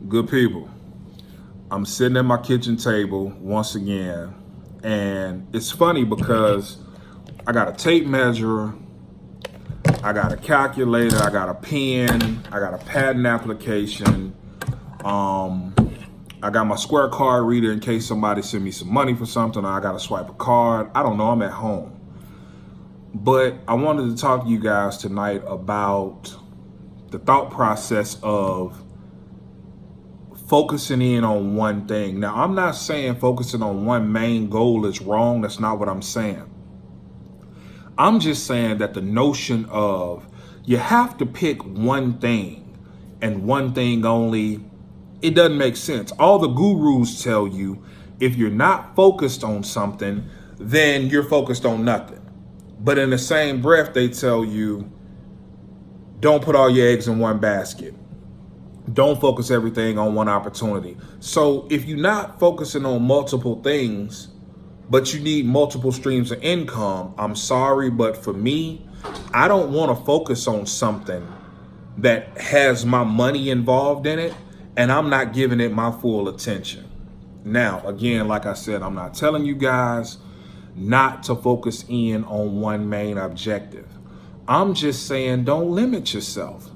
Good people, I'm sitting at my kitchen table once again, and it's funny because I got a tape measure, I got a calculator, I got a pen, I got a patent application, I got my Square card reader in case somebody send me some money for something, or I got to swipe a card. I don't know, I'm at home. But I wanted to talk to you guys tonight about the thought process of focusing in on one thing. Now, I'm not saying focusing on one main goal is wrong. That's not what I'm saying. I'm just saying that the notion of you have to pick one thing and one thing only, it doesn't make sense. All the gurus tell you if you're not focused on something, then you're focused on nothing. But in the same breath, they tell you, don't put all your eggs in one basket. Don't focus everything on one opportunity. So if you're not focusing on multiple things, but you need multiple streams of income, I'm sorry, but for me, I don't want to focus on something that has my money involved in it, and I'm not giving it my full attention. Now, again, like I said, I'm not telling you guys not to focus in on one main objective. I'm just saying don't limit yourself.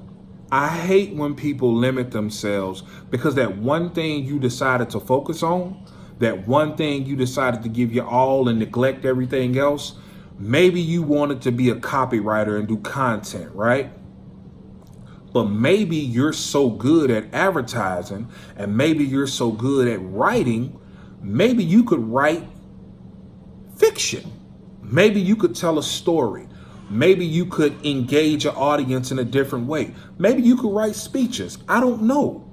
I hate when people limit themselves because that one thing you decided to focus on, that one thing you decided to give your all and neglect everything else. Maybe you wanted to be a copywriter and do content, right? But maybe you're so good at advertising and maybe you're so good at writing, maybe you could write fiction. Maybe you could tell a story. Maybe you could engage an audience in a different way. Maybe you could write speeches. I don't know.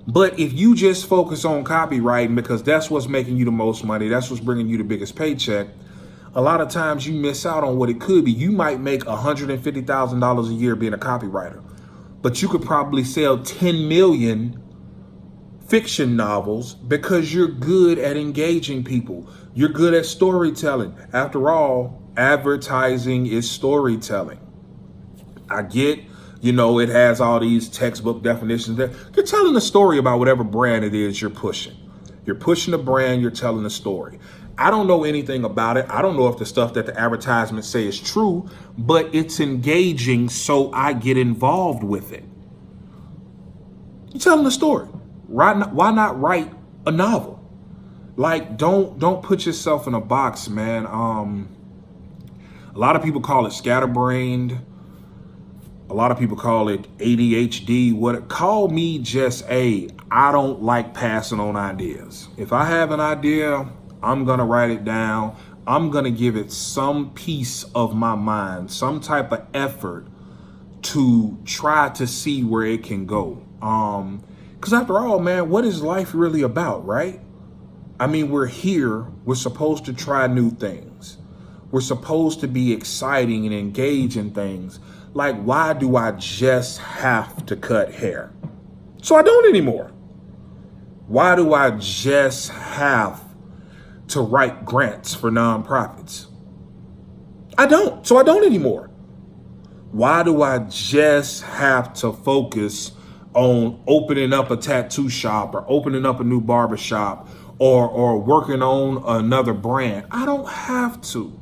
But if you just focus on copywriting because that's what's making you the most money, that's what's bringing you the biggest paycheck, a lot of times you miss out on what it could be. You might make $150,000 a year being a copywriter, but you could probably sell 10 million fiction novels because you're good at engaging people. You're good at storytelling. After all, advertising is storytelling. I get, it has all these textbook definitions there. You're telling a story about whatever brand it is you're pushing. You're pushing a brand, you're telling a story. I don't know anything about it. I don't know if the stuff that the advertisements say is true, but it's engaging, so I get involved with it. You're telling a story. Why not write a novel? Like, don't put yourself in a box, man. A lot of people call it scatterbrained. A lot of people call it ADHD. Call me just I don't like passing on ideas. If I have an idea, I'm going to write it down. I'm going to give it some piece of my mind, some type of effort to try to see where it can go. Because after all, man, what is life really about, right? I mean, we're here. We're supposed to try new things. We're supposed to be exciting and engage in things. Like, why do I just have to cut hair? So I don't anymore. Why do I just have to write grants for nonprofits? I don't. So I don't anymore. Why do I just have to focus on opening up a tattoo shop or opening up a new barber shop or working on another brand? I don't have to.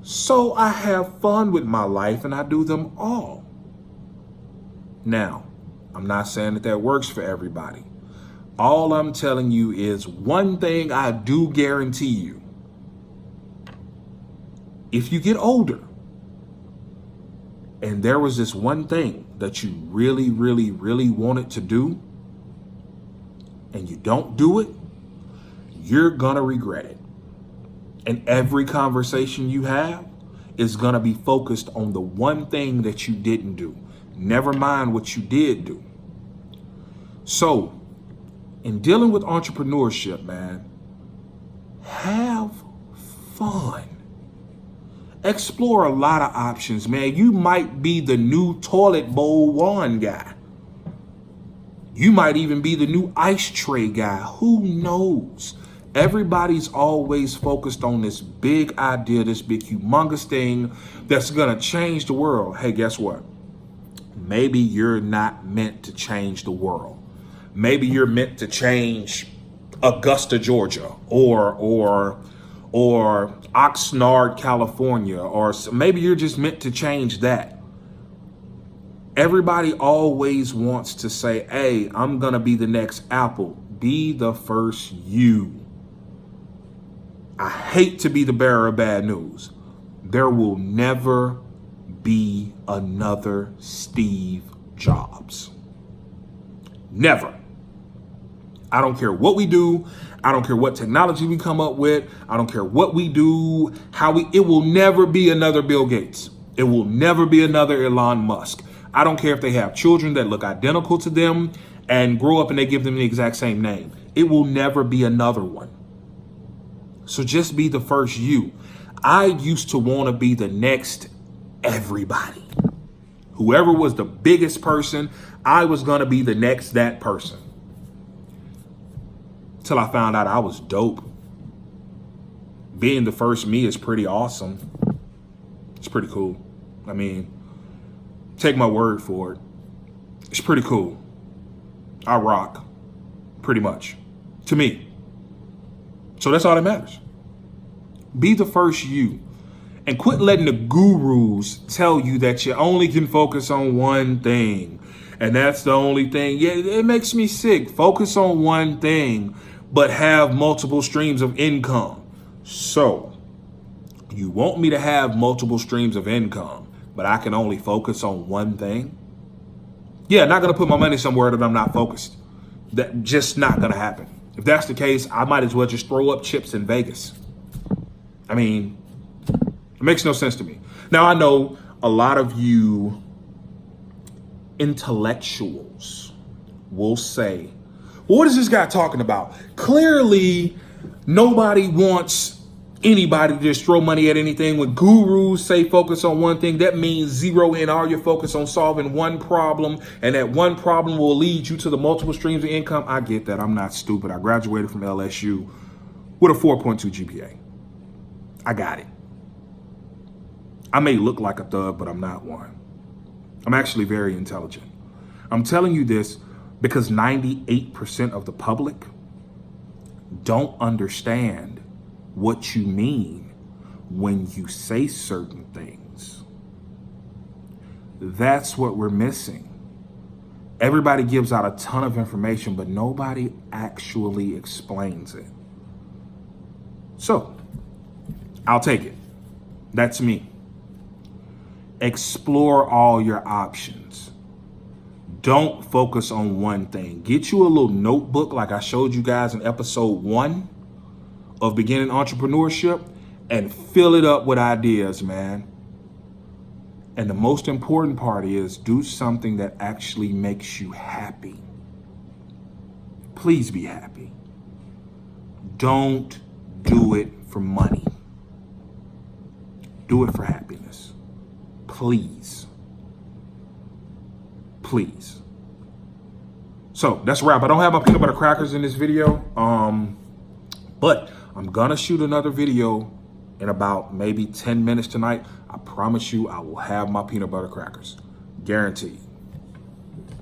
So I have fun with my life and I do them all. Now, I'm not saying that works for everybody. All I'm telling you is one thing I do guarantee you. If you get older and there was this one thing that you really, really, really wanted to do and you don't do it, you're gonna regret it. And every conversation you have is going to be focused on the one thing that you didn't do. Never mind what you did do. So, in dealing with entrepreneurship, man, have fun. Explore a lot of options, man. You might be the new toilet bowl wand guy. You might even be the new ice tray guy. Who knows? Everybody's always focused on this big idea, this big humongous thing that's going to change the world. Hey, guess what? Maybe you're not meant to change the world. Maybe you're meant to change Augusta, Georgia, or Oxnard, California, or maybe you're just meant to change that. Everybody always wants to say, hey, I'm going to be the next Apple. Be the first you. I hate to be the bearer of bad news. There will never be another Steve Jobs. Never. I don't care what we do. I don't care what technology we come up with. I don't care what we do, it will never be another Bill Gates. It will never be another Elon Musk. I don't care if they have children that look identical to them and grow up and they give them the exact same name. It will never be another one. So just be the first you. I used to want to be the next everybody. Whoever was the biggest person, I was going to be the next that person. Till I found out I was dope. Being the first me is pretty awesome. It's pretty cool. I mean, take my word for it. It's pretty cool. I rock. Pretty much. To me. So that's all that matters. Be the first you. And quit letting the gurus tell you that you only can focus on one thing. And that's the only thing. Yeah, it makes me sick. Focus on one thing, but have multiple streams of income. So, you want me to have multiple streams of income, but I can only focus on one thing? Yeah, not going to put my money somewhere that I'm not focused. That just not going to happen. If that's the case, I might as well just throw up chips in Vegas. I mean, it makes no sense to me. Now, I know a lot of you intellectuals will say, well, what is this guy talking about? Clearly, nobody wants anybody to just throw money at anything. When gurus say focus on one thing, that means zero in all your focus on solving one problem, and that one problem will lead you to the multiple streams of income. I get that. I'm not stupid. I graduated from LSU with a 4.2 GPA. I got it. I may look like a thug, but I'm not one. I'm actually very intelligent. I'm telling you this because 98% of the public don't understand what you mean when you say certain things. That's what we're missing. Everybody gives out a ton of information, but nobody actually explains it. So, I'll take it. That's me. Explore all your options. Don't focus on one thing. Get you a little notebook like I showed you guys in episode 1 of Beginning Entrepreneurship and fill it up with ideas, man. And the most important part is do something that actually makes you happy. Please be happy. Don't do it for money. Do it for happiness. Please. Please. So that's a wrap. I don't have my peanut butter crackers in this video, but I'm gonna shoot another video in about maybe 10 minutes tonight. I promise you I will have my peanut butter crackers. Guaranteed.